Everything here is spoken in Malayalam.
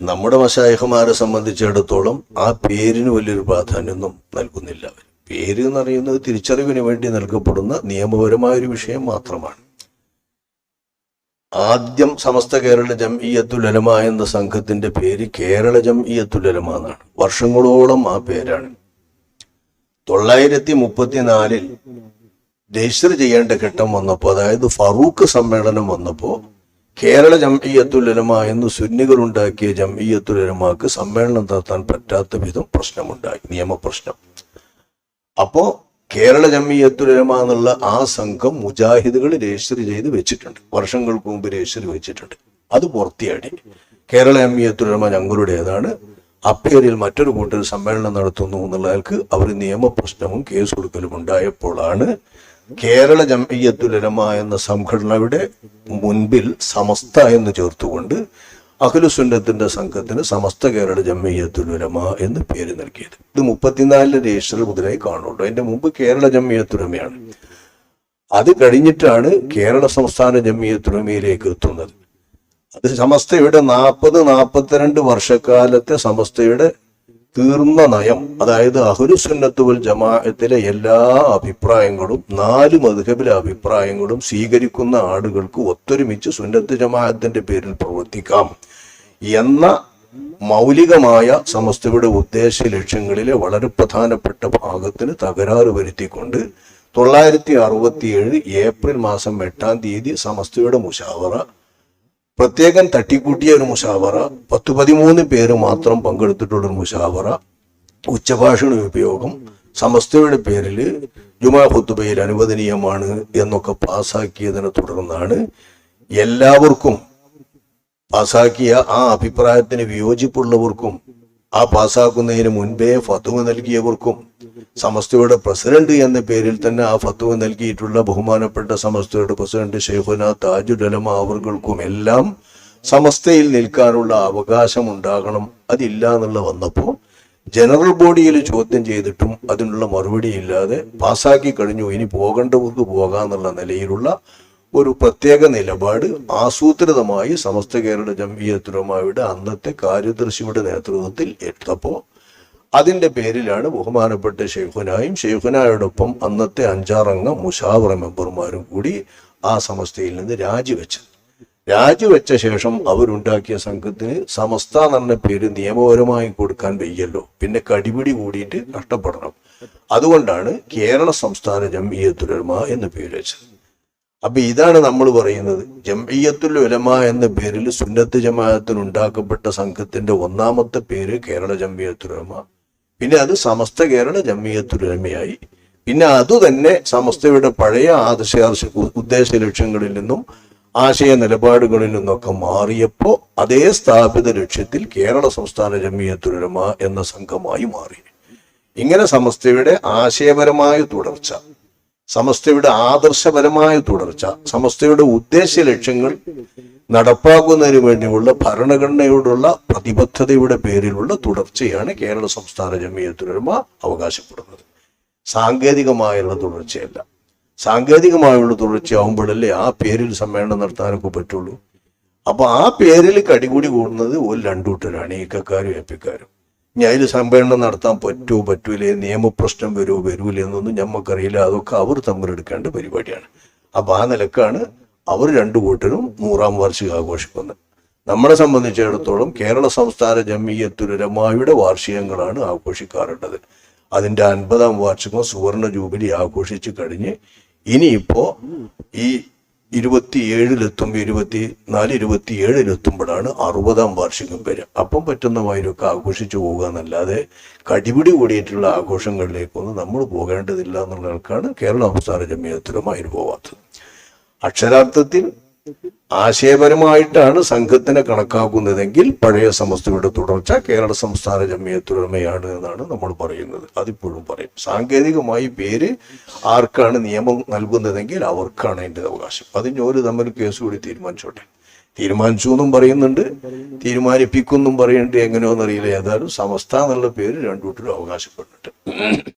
നമ്മുടെ മശായിഖുമാരെ സംബന്ധിച്ചിടത്തോളം ആ പേരിന് വലിയൊരു പ്രാധാന്യമൊന്നും നൽകുന്നില്ല. പേര് എന്ന് പറയുന്നത് തിരിച്ചറിവിന് വേണ്ടി നൽകപ്പെടുന്ന നിയമപരമായൊരു വിഷയം മാത്രമാണ്. ആദ്യം സമസ്ത കേരള ജംഇയ്യത്തുൽ ഉലമ എന്ന സംഘത്തിന്റെ പേര് കേരള ജംഇയ്യത്തുൽ ഉലമ എന്നാണ്. വർഷങ്ങളോളം ആ പേരാണ്. 934 രജിസ്റ്റർ ചെയ്യേണ്ട ഘട്ടം വന്നപ്പോൾ, അതായത് ഫറൂഖ് സമ്മേളനം വന്നപ്പോൾ കേരള ജംഇയ്യത്തുൽ ഉലമ എന്ന് സുന്നികൾ ഉണ്ടാക്കിയ ജംഇയ്യത്തുൽ ഉലമാക്ക് സമ്മേളനം നടത്താൻ പറ്റാത്ത വിധം പ്രശ്നമുണ്ടായി, നിയമപ്രശ്നം. അപ്പോ കേരള ജംഇയ്യത്തുൽ ഉലമ എന്നുള്ള ആ സംഘം മുജാഹിദുകൾ രജിസ്റ്റർ ചെയ്ത് വെച്ചിട്ടുണ്ട്, വർഷങ്ങൾക്ക് മുമ്പ് രജിസ്റ്റർ വെച്ചിട്ടുണ്ട്. അത് പൂർത്തിയാടി കേരള ജംഇയ്യത്തുൽ ഉലമ ഞങ്ങളുടേതാണ്, അപ്പേരിൽ മറ്റൊരു കൂട്ടർ സമ്മേളനം നടത്തുന്നു എന്നുള്ളവർക്ക് അവർ നിയമപ്രശ്നവും കേസ് കൊടുക്കലും ഉണ്ടായപ്പോഴാണ് കേരള ജംഇയ്യത്തുൽ ഉലമ എന്ന സംഘടനയുടെ മുൻപിൽ സമസ്ത എന്ന് ചേർത്തുകൊണ്ട് അഹ്ലുസുന്നത്തിന്റെ സംഘത്തിന് സമസ്ത കേരള ജംഇയ്യത്തുൽ ഉലമ എന്ന് പേര് നൽകിയത്. ഇത് 34 രജിസ്റ്റർ മുതലായി കാണുള്ളൂ. അതിന്റെ മുമ്പ് കേരള ജംഇയ്യത്തുൽ ഉലമയാണ്. അത് കഴിഞ്ഞിട്ടാണ് കേരള സംസ്ഥാന ജംഇയ്യത്തുൽ ഉലമയിലേക്ക് എത്തുന്നത്. അത് സമസ്തയുടെ 40-42 വർഷക്കാലത്തെ സമസ്തയുടെ തീർന്ന നയം, അതായത് അഹ്ലുസുന്നത്ത് വൽ ജമാഅത്തിലെ എല്ലാ അഭിപ്രായങ്ങളും 4 മദ്ഹബിലെ അഭിപ്രായങ്ങളും സ്വീകരിക്കുന്ന ആളുകൾക്ക് ഒത്തൊരുമിച്ച് സുന്നത്ത് ജമാഅത്തിന്റെ പേരിൽ പ്രവർത്തിക്കാം എന്ന മൗലികമായ സമസ്തയുടെ ഉദ്ദേശ ലക്ഷ്യങ്ങളിലെ വളരെ പ്രധാനപ്പെട്ട ഭാഗത്തിന് തകരാറ് വരുത്തിക്കൊണ്ട് 967 ഏപ്രിൽ മാസം 8-ാം തീയതി സമസ്തയുടെ മുശാവറ, പ്രത്യേകം തട്ടിക്കൂട്ടിയ ഒരു മുശാവറ, 10-13 പേര് മാത്രം പങ്കെടുത്തിട്ടുള്ള മുശാവറ, ഉച്ചഭാഷണ ഉപയോഗം, സമസ്തയുടെ പേരിൽ ജുമാ ഖുതുബയിൽ അനുവദനീയമാണ് എന്നൊക്കെ പാസാക്കിയതിനെ തുടർന്നാണ് എല്ലാവർക്കും, പാസാക്കിയ ആ അഭിപ്രായത്തിന് വിയോജിപ്പുള്ളവർക്കും ആ പാസാക്കുന്നതിന് മുൻപേ ഫത്വ നൽകിയവർക്കും സമസ്തയുടെ പ്രസിഡന്റ് എന്ന പേരിൽ തന്നെ ആ ഫത്വ നൽകിയിട്ടുള്ള ബഹുമാനപ്പെട്ട സമസ്തയുടെ പ്രസിഡന്റ് ശൈഖുനാ താജുൽ ഉലമ അവർക്കും എല്ലാം സമസ്തയിൽ നിൽക്കാനുള്ള അവകാശം ഉണ്ടാകണം. അതില്ല എന്നുള്ള വന്നപ്പോൾ ജനറൽ ബോഡിയിൽ ചോദ്യം ചെയ്തിട്ടും അതിനുള്ള മറുപടി ഇല്ലാതെ പാസാക്കി കഴിഞ്ഞു, ഇനി പോകേണ്ടവർക്ക് പോകാന്നുള്ള നിലയിലുള്ള ഒരു പ്രത്യേക നിലപാട് ആസൂത്രിതമായി സമസ്ത കേരള ജംഇയ്യത്തുൽ ഉലമയുടെ അന്നത്തെ കാര്യദർശിയുടെ നേതൃത്വത്തിൽ എടുത്തപ്പോൾ അതിന്റെ പേരിലാണ് ബഹുമാനപ്പെട്ട ശൈഖുനായും ശൈഖുനായോടൊപ്പം അന്നത്തെ 5-6 അംഗ മുശാവറ മെമ്പർമാരും കൂടി ആ സമസ്തയിൽ നിന്ന് രാജിവെച്ച ശേഷം അവരുണ്ടാക്കിയ സംഘത്തിന് സമസ്ത എന്ന പേര് നിയമപരമായി കൊടുക്കാൻ വയ്യല്ലോ, പിന്നെ കടിപിടി കൂടിയിട്ട് കഷ്ടപ്പെടണം. അതുകൊണ്ടാണ് കേരള സംസ്ഥാന ജംഇയ്യത്തുൽ ഉലമ എന്ന് പേര് വെച്ചത്. അപ്പൊ ഇതാണ് നമ്മൾ പറയുന്നത്, ജംഇയ്യത്തുൽ ഉലമ എന്ന പേരിൽ സുന്നത്ത് ജമാഅത്തിന് ഉണ്ടാക്കപ്പെട്ട സംഘത്തിന്റെ ഒന്നാമത്തെ പേര് കേരള ജംഇയ്യത്തുൽ ഉലമ, പിന്നെ അത് സമസ്ത കേരള ജംഇയ്യത്തുൽ ഉലമയായി. പിന്നെ അതുതന്നെ സമസ്തയുടെ പഴയ ഉദ്ദേശ ലക്ഷ്യങ്ങളിൽ നിന്നും ആശയ നിലപാടുകളിൽ നിന്നൊക്കെ മാറിയപ്പോൾ അതേ സ്ഥാപിത ലക്ഷ്യത്തിൽ കേരള സംസ്ഥാന ജംഇയ്യത്തുൽ ഉലമ എന്ന സംഘമായി മാറി. ഇങ്ങനെ സമസ്തയുടെ ആശയപരമായ തുടർച്ച, സമസ്തയുടെ ആദർശപരമായ തുടർച്ച, സമസ്തയുടെ ഉദ്ദേശ ലക്ഷ്യങ്ങൾ നടപ്പാക്കുന്നതിന് വേണ്ടിയുള്ള ഭരണഘടനയോടുള്ള പ്രതിബദ്ധതയുടെ പേരിലുള്ള തുടർച്ചയാണ് കേരള സംസ്ഥാന ജംഇയ്യത്തുൽ ഉലമ അവകാശപ്പെടുന്നത്. സാങ്കേതികമായുള്ള തുടർച്ചയല്ല. സാങ്കേതികമായുള്ള തുടർച്ചയാവുമ്പോഴല്ലേ ആ പേരിൽ സമ്മേളനം നടത്താനൊക്കെ പറ്റുള്ളൂ. അപ്പൊ ആ പേരിൽ കടികൂടി കൂടുന്നത് ഒരു 2 കൂട്ടരാണ്, ഈക്കക്കാരും എപ്പിക്കാരും. ഞാൻ അതിൽ സമ്മേളനം നടത്താൻ പറ്റൂലേ, നിയമപ്രശ്നം വരൂലേ എന്നൊന്നും ഞമ്മക്കറിയില്ല. അതൊക്കെ അവർ തമ്മിലെടുക്കേണ്ട പരിപാടിയാണ്. അപ്പൊ ആ നിലക്കാണ് അവർ 2 കൂട്ടരും 100-ാം വാർഷികം ആഘോഷിക്കുന്നത്. നമ്മളെ സംബന്ധിച്ചിടത്തോളം കേരള സംസ്ഥാന ജംഇയ്യത്തുൽ ഉലമയുടെ വാർഷികങ്ങളാണ് ആഘോഷിക്കാറുള്ളത്. അതിന്റെ 50-ാം വാർഷികം സുവർണ ജൂബിലി ആഘോഷിച്ച് കഴിഞ്ഞ് ഇനിയിപ്പോ ഈ 27-ലെത്തുമ്പോഴാണ് 60-ാം വാർഷികം വരിക. അപ്പം പറ്റുന്ന മാതിരിയൊക്കെ ആഘോഷിച്ചു പോകുക എന്നല്ലാതെ കടിപിടി കൂടിയിട്ടുള്ള ആഘോഷങ്ങളിലേക്കൊന്നും നമ്മൾ പോകേണ്ടതില്ല എന്നുള്ളവർക്കാണ് കേരള സംസ്ഥാന ജംഇയ്യത്തുൽ ഉലമ അതിന് പോവാത്തത്. അക്ഷരാർത്ഥത്തിൽ ആശയപരമായിട്ടാണ് സംഘത്തിനെ കണക്കാക്കുന്നതെങ്കിൽ പഴയ സമസ്തയുടെ തുടർച്ച കേരള സംസ്ഥാന ജംഇയ്യത്തുൽ ഉലമയാണ് എന്നാണ് നമ്മൾ പറയുന്നത്. അതിപ്പോഴും പറയും. സാങ്കേതികമായി പേര് ആർക്കാണ് നിയമം നൽകുന്നതെങ്കിൽ അവർക്കാണ് അതിൻ്റെ അവകാശം. അതിന് ഒരു തമ്മിൽ കേസ് കൂടി തീരുമാനിച്ചു എന്നും പറയുന്നുണ്ട്, തീരുമാനിപ്പിക്കുന്നും പറയുന്നുണ്ട്. എങ്ങനെയോന്നറിയില്ല. ഏതായാലും സമസ്ത എന്നുള്ള പേര് 2 കൂട്ടരും അവകാശപ്പെട്ടിട്ട്